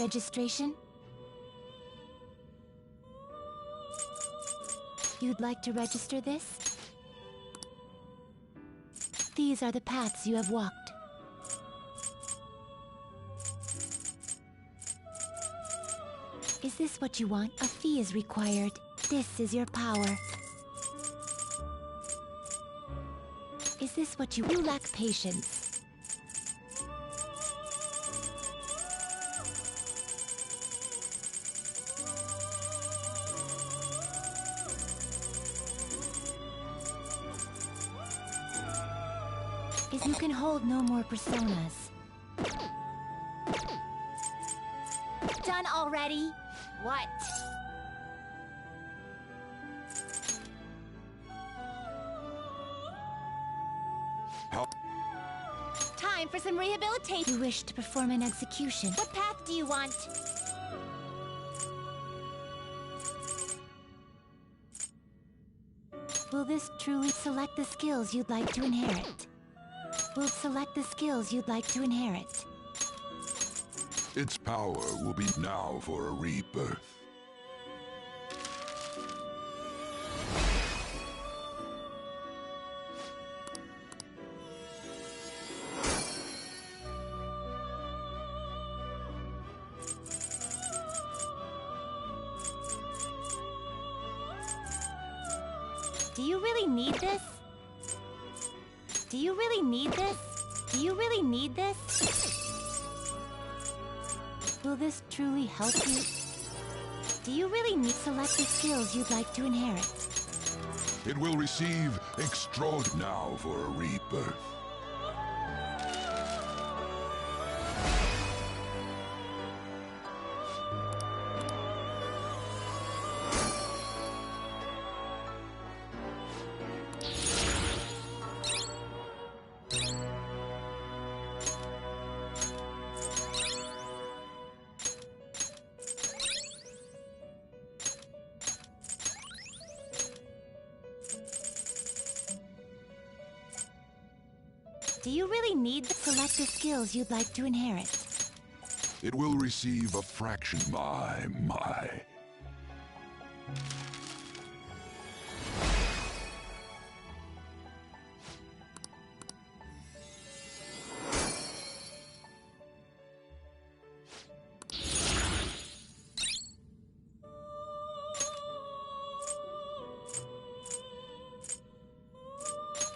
S17: Registration? You'd like to register this? These are the paths you have walked. Is this what you want? A fee is required. This is your power. Is this what you lack patience? Is you can hold no more personas.
S11: Done already? What?
S16: How?
S11: Time for some rehabilitation.
S17: You wish to perform an execution.
S11: What path do you want?
S17: Will this truly select the skills you'd like to inherit? Will select the skills you'd like to inherit.
S16: Its power will be now for a rebirth.
S17: Do you really need this? Do you really need this? Do you really need this? Will this truly help you? Do you really need select the skills you'd like to inherit?
S16: It will receive extraordinary now for a rebirth.
S17: Do you really need to select the skills you'd like to inherit?
S16: It will receive a fraction. My.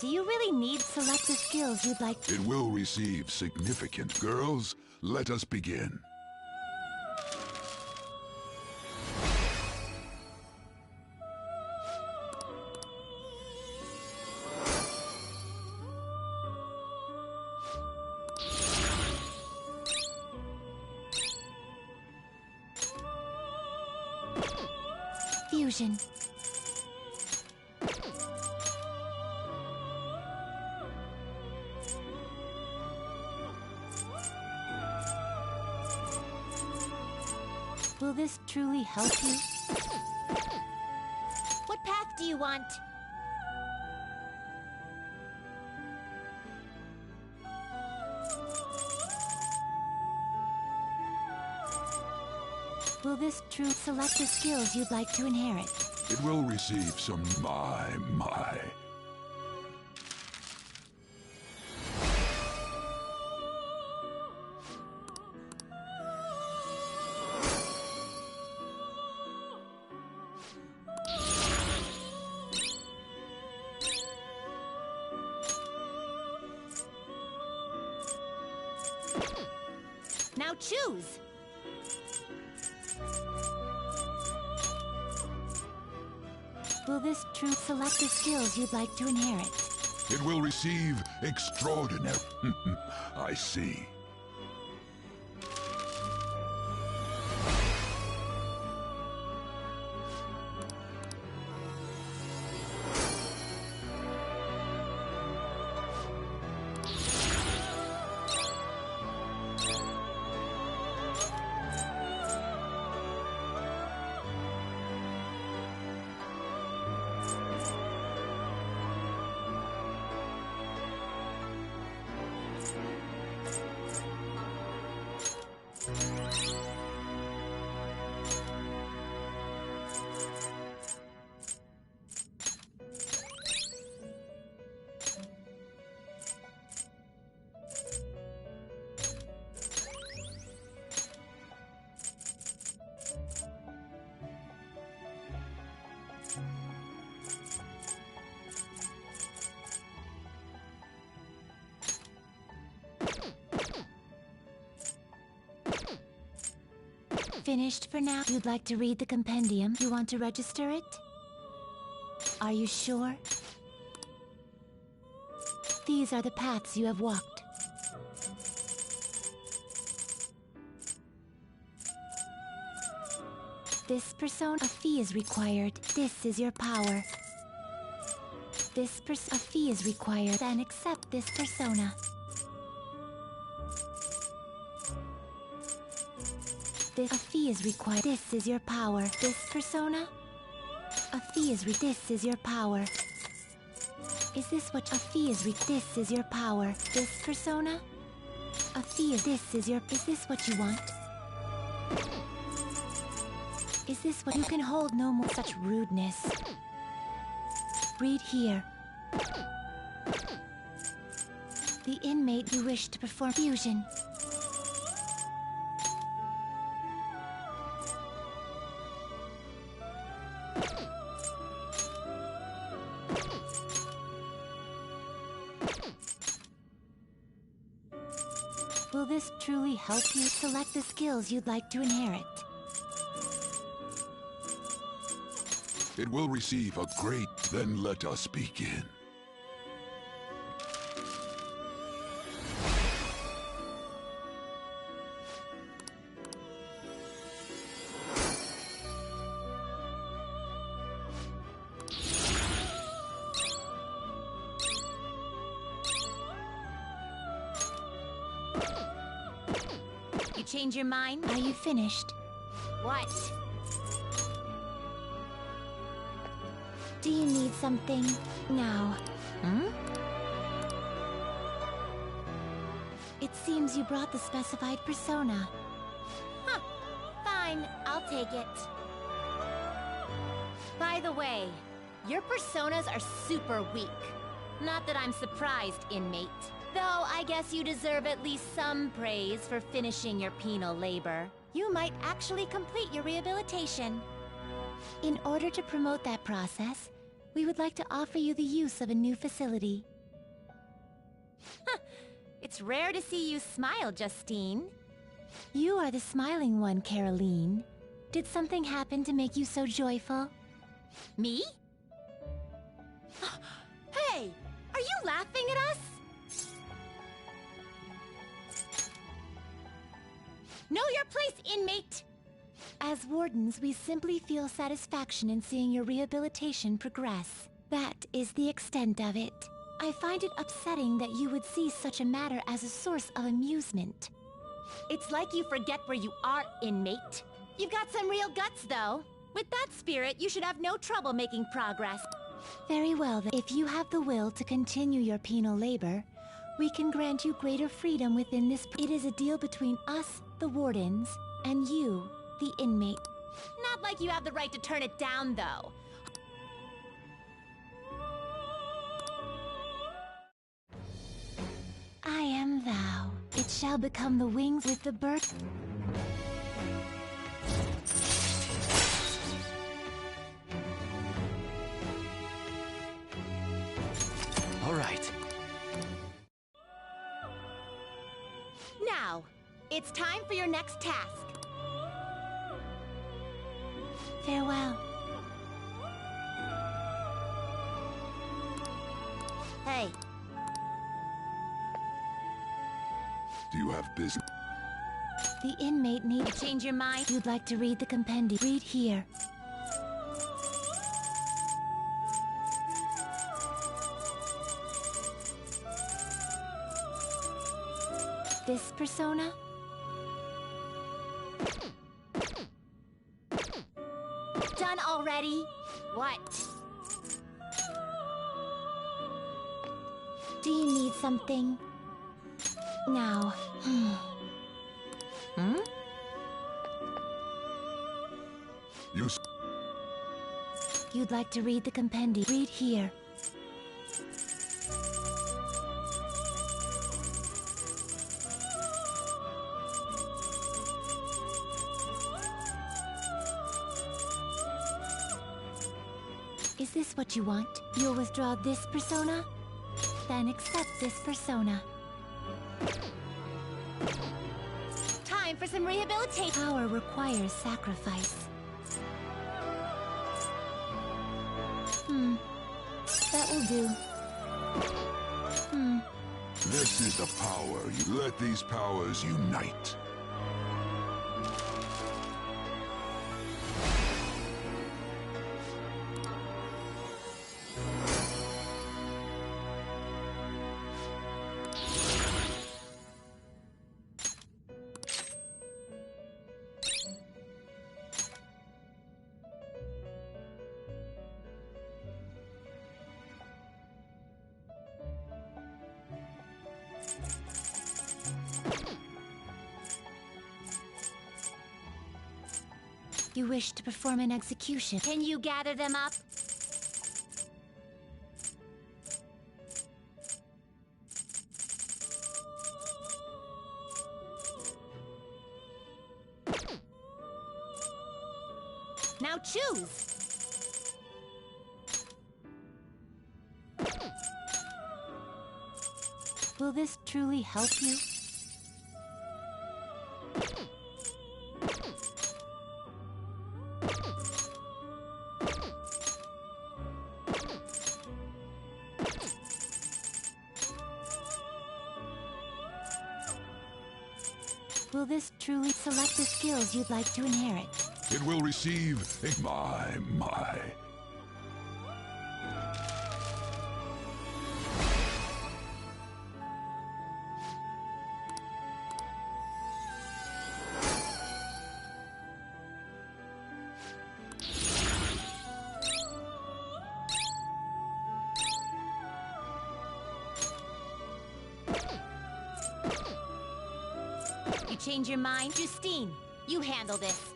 S17: Do you really need select the skills you'd like to...
S16: It will receive significant. Girls, let us begin.
S17: Fusion. Will this truly help you?
S11: What path do you want?
S17: Will this true select the skills you'd like to inherit?
S16: It will receive some my.
S17: Now choose! Will this true select the skills you'd like to inherit?
S16: It will receive extraordinary. I see.
S17: Finished for now? You'd like to read the compendium? You want to register it? Are you sure? These are the paths you have walked. This persona, a fee is required. This is your power. A fee is required. Then accept this persona. A fee is required. This is your power. This persona? A fee is this is your power. Is this what a fee is this is your power. This persona? A fee is this is your is this what you want? Is this what you can hold no more such rudeness? Read here. The inmate you wish to perform fusion. Will this truly help you select the skills you'd like to inherit?
S16: It will receive a great. Then let us begin.
S17: You change your mind? Are you finished? What? Do you need something now? It seems you brought the specified persona. Huh. Fine, I'll take it. By the way, your personas are super weak. Not that I'm surprised, inmate. Though I guess you deserve at least some praise for finishing your penal labor. You might actually complete your rehabilitation. In order to promote that process, we would like to offer you the use of a new facility. It's rare to see you smile, Justine. You are the smiling one, Caroline. Did something happen to make you so joyful? Me? Hey! Are you laughing at us? Know your place, inmate! As wardens, we simply feel satisfaction in seeing your rehabilitation progress. That is the extent of it. I find it upsetting that you would see such a matter as a source of amusement. It's like you forget where you are, inmate. You've got some real guts, though. With that spirit, you should have no trouble making progress. Very well, then. If you have the will to continue your penal labor, we can grant you greater freedom within this. It is a deal between us, the wardens, and you, the inmate. Not like you have the right to turn it down, though. I am thou. It shall become the wings with the bird.
S9: All right.
S17: Now, it's time for your next task. Farewell. Hey.
S16: Do you have business?
S17: The inmate need to change your mind. You'd like to read the compendium. Read here. This persona? Done already? What? Do you need something? Now. You'd like to read the compendium. Read here. Is this what you want? You'll withdraw this persona? Then accept this persona. Time for some rehabilitation. Power requires sacrifice. That will do.
S16: This is the power. You let these powers unite.
S17: You wish to perform an execution. Can you gather them up? Now choose! Will this truly help you? Will this truly select the skills you'd like to inherit?
S16: It will receive my.
S17: You change your mind? Justine, you handle this.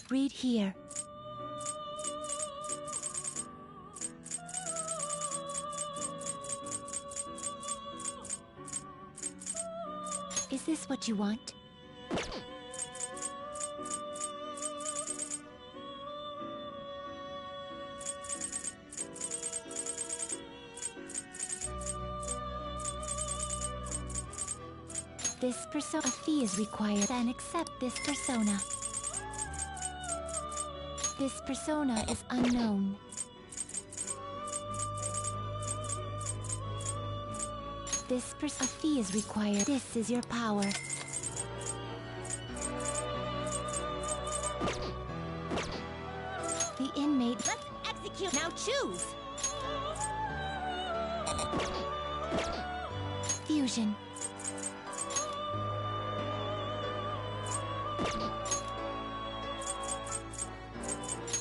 S17: Read here. Is this what you want? This persona. A fee is required, then accept this persona. This persona is unknown. This a fee is required. This is your power. The inmate. Let's execute. Now choose. Fusion.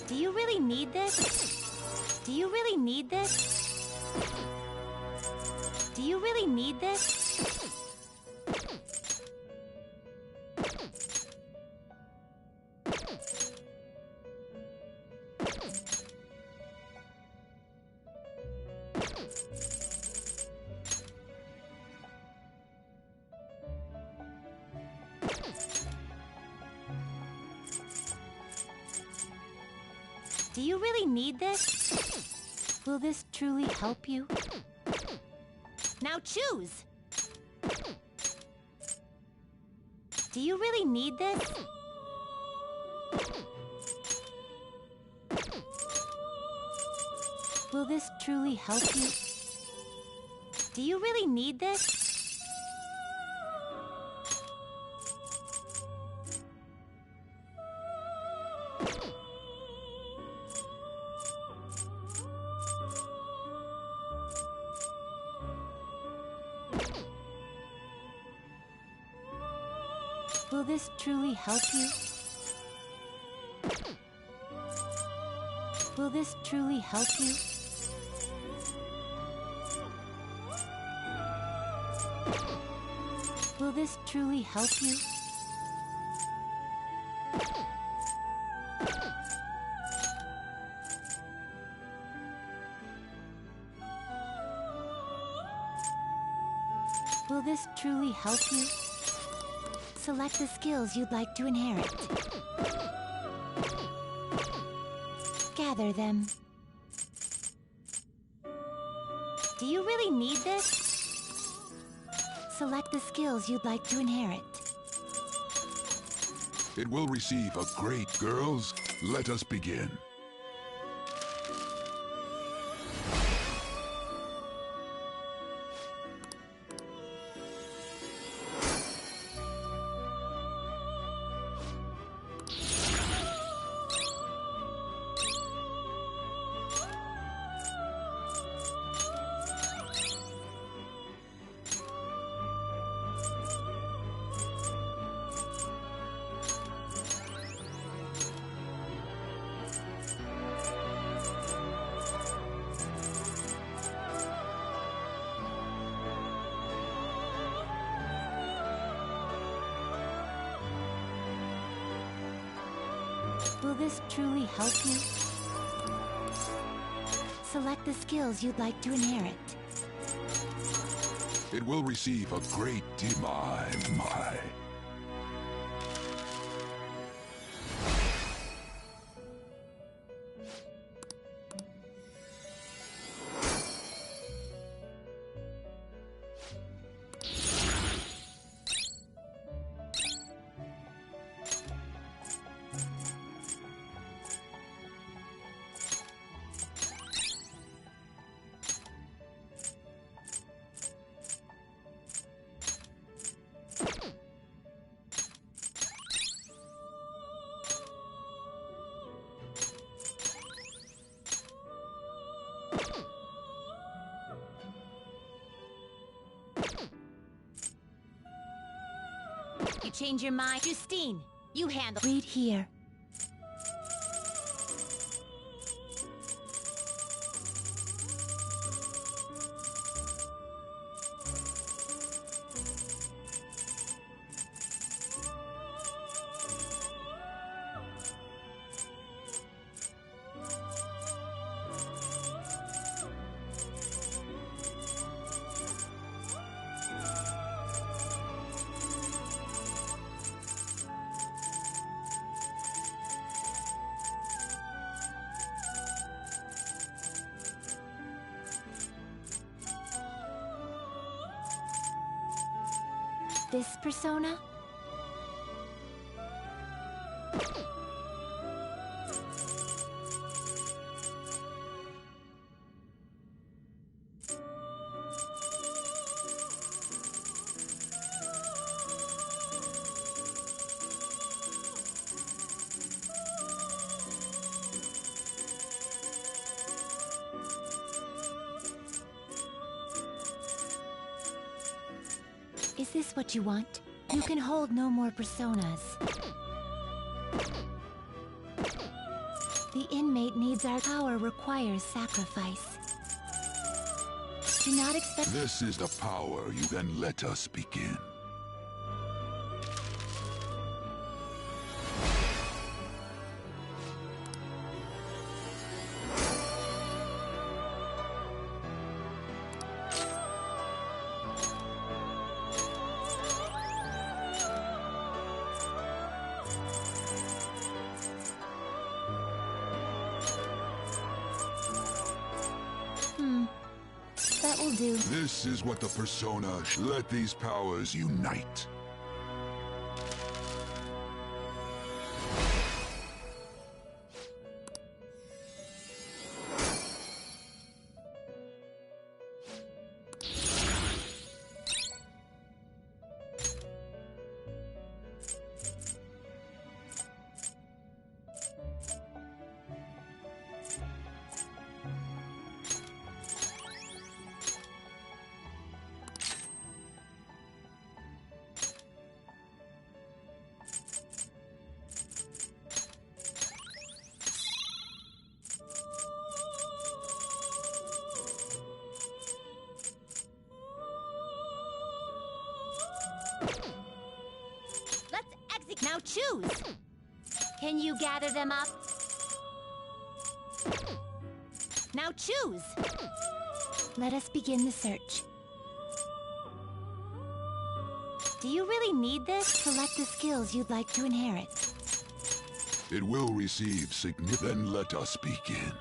S17: Do you really need this? Do you really need this? Do you really need this? Do you really need this? Will this truly help you? Now choose! Do you really need this? Will this truly help you? Do you really need this? Will this truly help you? Will this truly help you? Will this truly help you? Will this truly help you? Select the skills you'd like to inherit. Gather them. Do you really need this? Select the skills you'd like to inherit.
S16: It will receive a great, girls. Let us begin.
S17: Will this truly help you? Select the skills you'd like to inherit.
S16: It will receive a great my.
S17: You change your mind? Justine, you handle... Read here. This persona? Is this what you want? You can hold no more personas. The inmate needs our power requires sacrifice. Do not expect...
S16: This is the power. You then let us begin.
S17: That will do.
S16: This is what the persona. Let these powers unite.
S17: Now choose! Can you gather them up? Now choose! Let us begin the search. Do you really need this? Select the skills you'd like to inherit.
S16: It will receive significant. Then let us begin.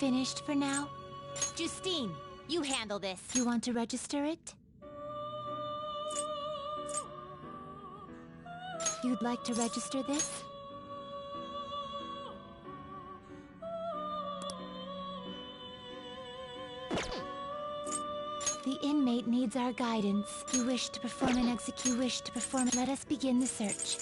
S17: Finished for now? Justine, you handle this. You want to register it? You'd like to register this? The inmate needs our guidance. You wish to perform an execute. Wish to perform. Let us begin the search.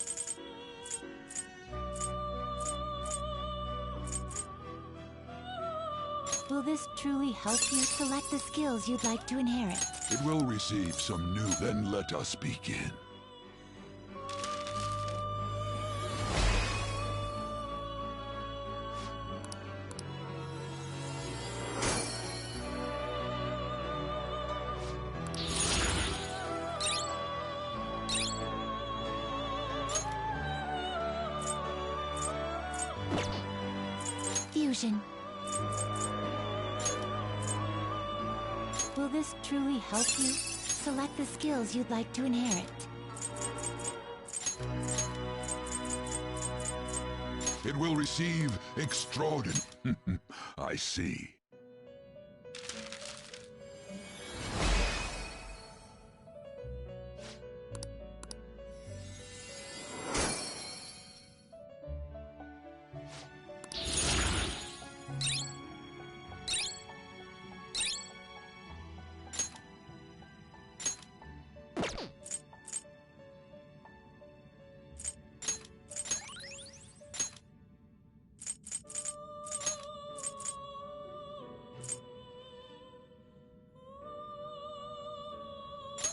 S17: Will this truly help you? Select the skills you'd like to inherit.
S16: It will receive some new. Then let us begin.
S17: Fusion. Will this truly help you? Select the skills you'd like to inherit.
S16: It will receive extraordinary. I see.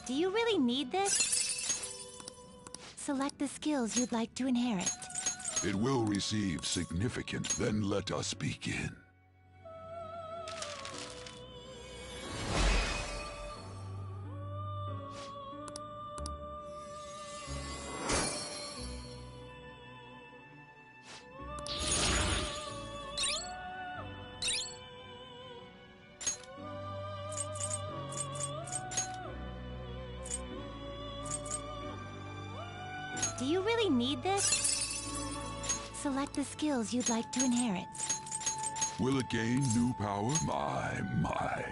S17: Do you really need this? Select the skills you'd like to inherit.
S16: It will receive significant. Then let us begin.
S17: Do you really need this? Select the skills you'd like to inherit.
S16: Will it gain new power? My.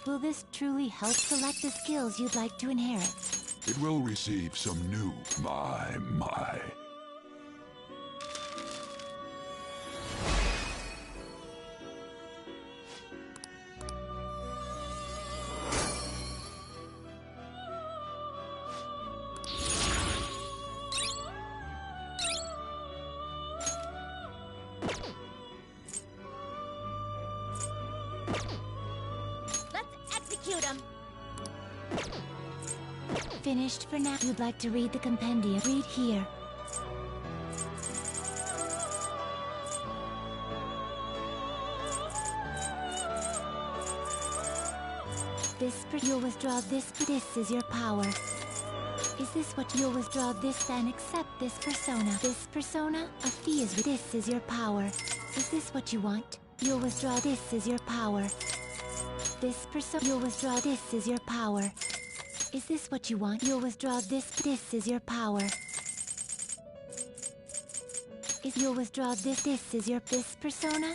S17: Will this truly help? Select the skills you'd like to inherit.
S16: It will receive some new. My.
S17: shoot him. Finished for now. You'd like to read the compendium? Read here. You'll withdraw this. This is your power. Is this what you'll withdraw this? Then accept this persona. This persona? A fee is. This is your power. Is this what you want? You'll withdraw. This is your power. This persona. You'll withdraw. This is your power. Is this what you want? You'll withdraw this. This is your power. You'll withdraw this. This is your. This persona?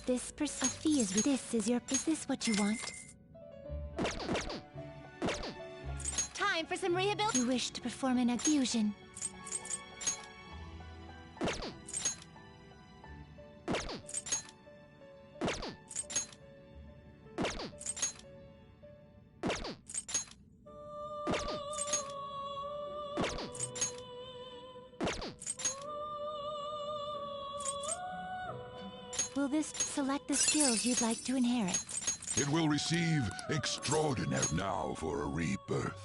S17: This a fee is. This is your. Is this what you want? Time for some rehabilitation. You wish to perform an fusion. Will this select the skills you'd like to inherit?
S16: It will receive extraordinary now for a rebirth.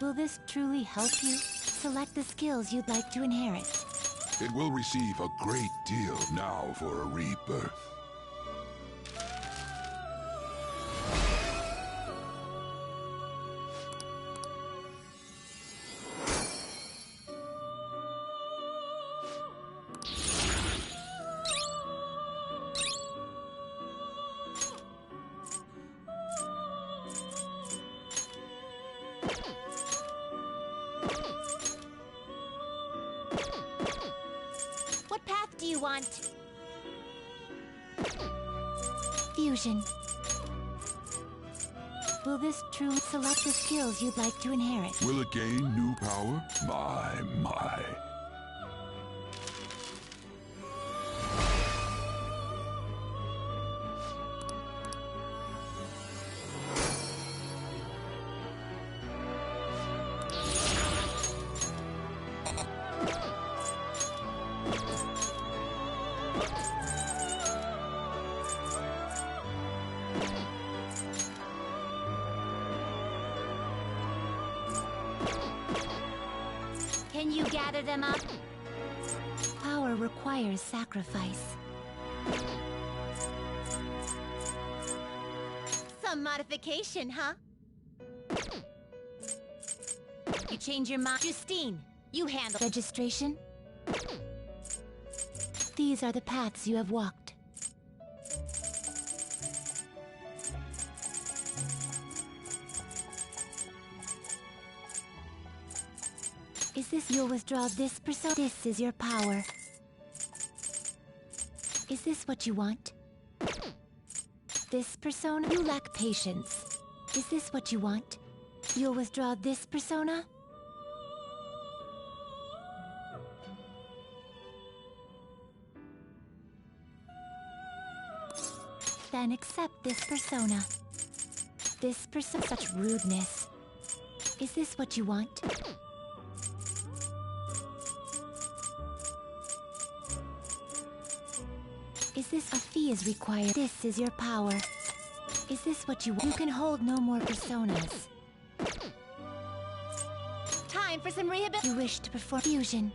S17: Will this truly help you? Select the skills you'd like to inherit.
S16: It will receive a great deal now for a rebirth.
S17: What path do you want? Fusion. Will this truly select the skills you'd like to inherit?
S16: Will it gain new power? My.
S17: Can you gather them up? Power requires sacrifice. Some modification, huh? You change your mind. Justine, you handle registration. These are the paths you have walked. Is this you'll withdraw this persona? This is your power. Is this what you want? This persona? You lack patience. Is this what you want? You'll withdraw this persona? Then accept this persona. This persona, such rudeness. Is this what you want? Is this a fee is required? This is your power. Is this what you want? You can hold no more personas. Time for some rehabilitation. You wish to perform fusion.